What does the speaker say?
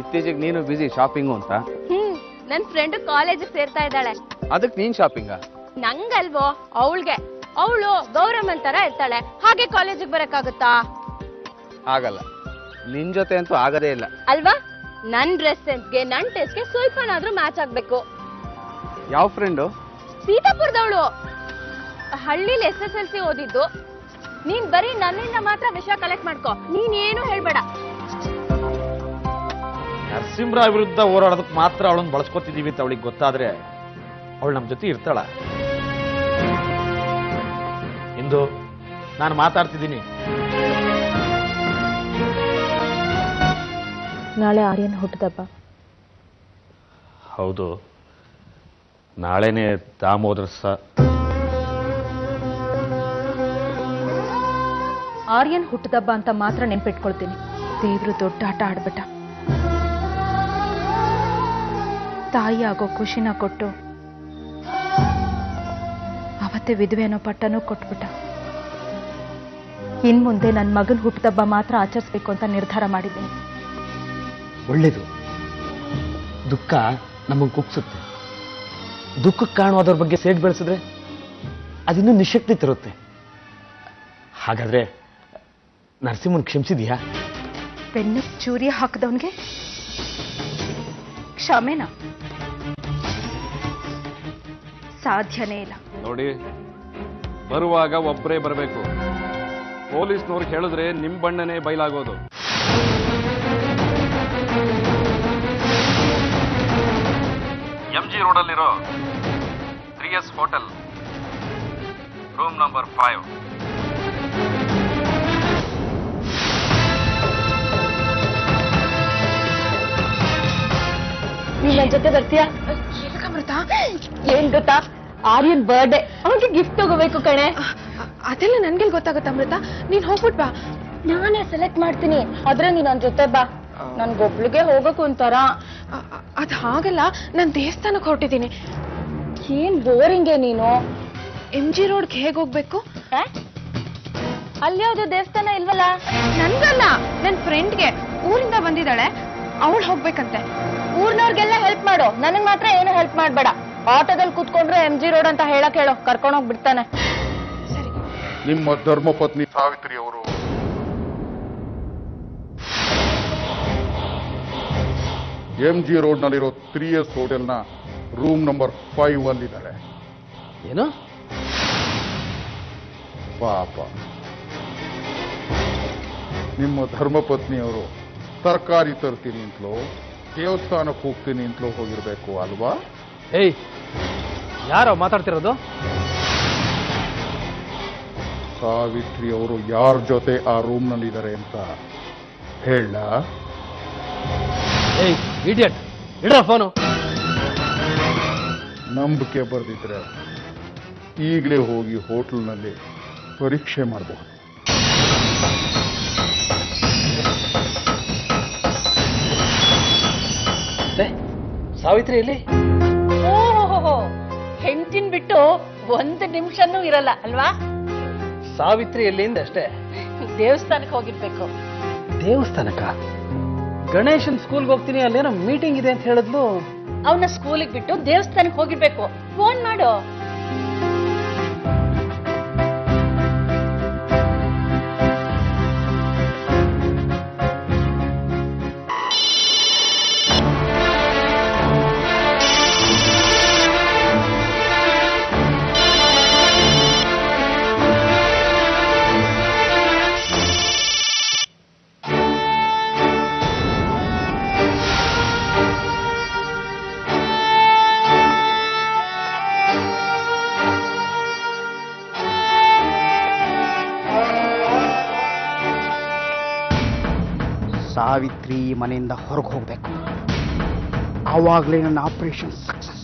ಇತ್ತೀಚೆಗೆ ನೀನು ಬಿಸಿ ಶಾಪಿಂಗು ಅಂತ. ನನ್ ಫ್ರೆಂಡ್ ಕಾಲೇಜ್ ಸೇರ್ತಾ ಇದ್ದಾಳೆ. ಅದಕ್ಕೆ ನೀನ್ ಶಾಪಿಂಗ? ನಂಗಲ್ವೋ, ಅವಳಿಗೆ. ಅವಳು ಗೌರಮ್ಮನ್ ತರ ಇರ್ತಾಳೆ, ಹಾಗೆ ಕಾಲೇಜಿಗೆ ಬರಕ್ಕಾಗುತ್ತಾ? ಆಗಲ್ಲ. ನಿನ್ ಜೊತೆ ಅಂತೂ ಆಗದೇ ಇಲ್ಲ ಅಲ್ವಾ? ನನ್ ಡ್ರೆಸ್ ಸೆನ್ಸ್ಗೆ ನನ್ ಟೇಸ್ಟ್ಗೆ ಸ್ವಲ್ಪನಾದ್ರೂ ಮ್ಯಾಚ್ ಆಗ್ಬೇಕು. ಯಾವ ಫ್ರೆಂಡು? ಸೀತಾಪುರದವಳು. ಹಳ್ಳಿಲಿ SSLC ಓದಿದ್ದು. ನೀನ್ ಬರೀ ನನ್ನಿಂದ ಮಾತ್ರ ವಿಷಯ ಕಲೆಕ್ಟ್ ಮಾಡ್ಕೋ, ನೀನೇನು ಹೇಳ್ಬೇಡ. ನರಸಿಂಹರಾವ್ ವಿರುದ್ಧ ಹೋರಾಡೋದಕ್ಕೆ ಮಾತ್ರ ಅವಳನ್ನು ಬಳಸ್ಕೊತಿದೀವಿ ಅಂತ ಅವಳಿಗೆ ಗೊತ್ತಾದ್ರೆ ಅವಳು ನಮ್ಮ ಜೊತೆ ಇರ್ತಾಳ? ಇಂದು ನಾನು ಮಾತಾಡ್ತಿದ್ದೀನಿ. ನಾಳೆ ಆರ್ಯನ್ ಹುಟ್ಟದಬ್ಬ. ಹೌದು, ನಾಳೆನೇ ದಾಮೋದರ ಆರ್ಯನ್ ಹುಟ್ಟದಬ್ಬ ಅಂತ ಮಾತ್ರ ನೆನ್ಪಿಟ್ಕೊಳ್ತೀನಿ. ದೇವ್ರು ದೊಡ್ಡ ಆಟ ಆಡ್ಬಿಟ್ಟ. ತಾಯಿ ಆಗೋ ಖುಷಿನ ಕೊಟ್ಟು ಅವತ್ತೇ ವಿಧವೆ ಅನ್ನೋ ಪಟ್ಟನೂ ಕೊಟ್ಬಿಟ್ಟ. ಇನ್ ಮುಂದೆ ನನ್ನ ಮಗನ ಹುಟ್ಟದಬ್ಬ ಮಾತ್ರ ಆಚರಿಸ್ಬೇಕು ಅಂತ ನಿರ್ಧಾರ ಮಾಡಿದ್ದೀನಿ. ಒಳ್ಳೇದು. ದುಃಖ ನಮಗೆ ಕುಗ್ಸುತ್ತೆ. ದುಃಖಕ್ಕೆ ಕಾರಣವಾದವ್ರ ಬಗ್ಗೆ ಸೇಡ್ ಬೆಳೆಸಿದ್ರೆ ಅದಿನ್ನೂ ನಿಶಕ್ತಿ ತರುತ್ತೆ. ಹಾಗಾದ್ರೆ ನರಸಿಂಹನ್ ಕ್ಷಮಿಸಿದ್ಯಾ? ಬೆನ್ನು ಚೂರಿ ಹಾಕಿದವನ್ಗೆ ಕ್ಷಮೆನಾ? ಸಾಧ್ಯನೇ ಇಲ್ಲ. ನೋಡಿ, ಬರುವಾಗ ಒಬ್ಬರೇ ಬರಬೇಕು. ಪೊಲೀಸ್ನವ್ರಿಗೆ ಹೇಳಿದ್ರೆ ನಿಮ್ ಬಣ್ಣನೇ ಬಯಲಾಗೋದು. MG ರೋಡಲ್ಲಿರೋ 3S hotel, room number 5. ನೀನ್ ನನ್ ಜೊತೆ ಬರ್ತೀಯಾ? ಅಮೃತ, ಏನ್ ಗೊತ್ತಾ, ಆರ್ಯನ್ ಬರ್ಡೇ, ಅವನಿಗೆ ಗಿಫ್ಟ್ ತಗೋಬೇಕು ಕಣೆ. ಅದೆಲ್ಲ ನನ್ಗೆಲ್ ಗೊತ್ತಾಗುತ್ತೆ ಅಮೃತ. ನೀನ್ ಹೋಗ್ಬಿಟ್ ಬಾ. ನಾನೇ ಸೆಲೆಕ್ಟ್ ಮಾಡ್ತೀನಿ, ಆದ್ರೆ ನೀನ್ ನನ್ ಜೊತೆ ಬಾ. ನನ್ಗೊಬ್ಳಿಗೆ ಹೋಗಕ್ ಒಂಥರ. ಅದ್ ಹಾಗಲ್ಲ, ನಾನ್ ದೇವಸ್ಥಾನಕ್ಕೆ ಹೊರಟಿದ್ದೀನಿ. ಏನ್ ಬೋರಿಂಗೆ ನೀನು. MG ರೋಡ್ಗೆ ಹೇಗ್ ಹೋಗ್ಬೇಕು? ಅಲ್ಲಿ ಯಾವ್ದು ದೇವಸ್ಥಾನ ಇಲ್ವಲ್ಲ? ನನ್ಗಲ್ಲ, ನನ್ ಫ್ರೆಂಡ್ಗೆ. ಊರಿಂದ ಬಂದಿದ್ದಾಳೆ, ಅವಳು ಹೋಗ್ಬೇಕಂತೆ. ಊರ್ನವ್ರಿಗೆಲ್ಲ ಹೆಲ್ಪ್ ಮಾಡು, ನನಗ್ ಮಾತ್ರ ಏನು ಹೆಲ್ಪ್ ಮಾಡ್ಬೇಡ. ಆಟೋದಲ್ಲಿ ಕೂತ್ಕೊಂಡ್ರೆ MG ರೋಡ್ ಅಂತ ಹೇಳಕ್ ಹೇಳೋ, ಕರ್ಕೊಂಡೋಗ್ ಬಿಡ್ತಾನೆ. ನಿಮ್ಮ ಧರ್ಮಪತ್ನಿ ಸಾವಿತ್ರಿ ಅವರು MG ರೋಡ್ನಲ್ಲಿರೋ 3S ಹೋಟೆಲ್ನ ರೂಮ್ ನಂಬರ್ 5 ಅಲ್ಲಿದ್ದಾರೆ. ಏನು? ಪಾಪ, ನಿಮ್ಮ ಧರ್ಮಪತ್ನಿಯವರು ತರಕಾರಿ ತರ್ತೀನಿ ಅಂತಲೋ ದೇವಸ್ಥಾನಕ್ಕೆ ಹೋಗ್ತೀನಿ ಅಂತಲೋ ಹೋಗಿರ್ಬೇಕು ಅಲ್ವಾ? ಏಯ್, ಯಾರೋ ಮಾತಾಡ್ತಿರೋದು? ಸಾವಿತ್ರಿ ಅವರು ಯಾರ ಜೊತೆ ಆ ರೂಮ್ನಲ್ಲಿದ್ದಾರೆ ಅಂತ ಹೇಳ? ಏಯ್ ಇಡಿಯಟ್, ಇಡ್ರ ಫೋನು. ನಂಬಿಕೆ ಬರ್ದಿದ್ರೆ ಈಗಲೇ ಹೋಗಿ ಹೋಟೆಲ್ನಲ್ಲಿ ಪರೀಕ್ಷೆ ಮಾಡಬಹುದು. ಸಾವಿತ್ರಿ ಇಲ್ಲಿ? ಓಹೋ, ಹೆಂಡತಿನ್ ಬಿಟ್ಟು ಒಂದು ನಿಮಿಷನೂ ಇರಲ್ಲ ಅಲ್ವಾ? ಸಾವಿತ್ರಿ ಎಲ್ಲಿಂದ ಅಷ್ಟೇ? ದೇವಸ್ಥಾನಕ್ಕೆ ಹೋಗಿರ್ಬೇಕು. ದೇವಸ್ಥಾನಕ್ಕ? ಗಣೇಶನ್ ಸ್ಕೂಲ್ಗೆ ಹೋಗ್ತೀನಿ, ಅಲ್ಲೇನೋ ಮೀಟಿಂಗ್ ಇದೆ ಅಂತ ಹೇಳಿದ್ಲು. ಅವನ ಸ್ಕೂಲಿಗೆ ಬಿಟ್ಟು ದೇವಸ್ಥಾನಕ್ಕೆ ಹೋಗಿರ್ಬೇಕು. ಫೋನ್ ಮಾಡು. ಸಾವಿತ್ರಿ ಮನೆಯಿಂದ ಹೊರಗೆ ಹೋಗ್ಬೇಕು. ಆವಾಗಲೇ ನನ್ನ ಆಪರೇಷನ್ ಸಕ್ಸಸ್.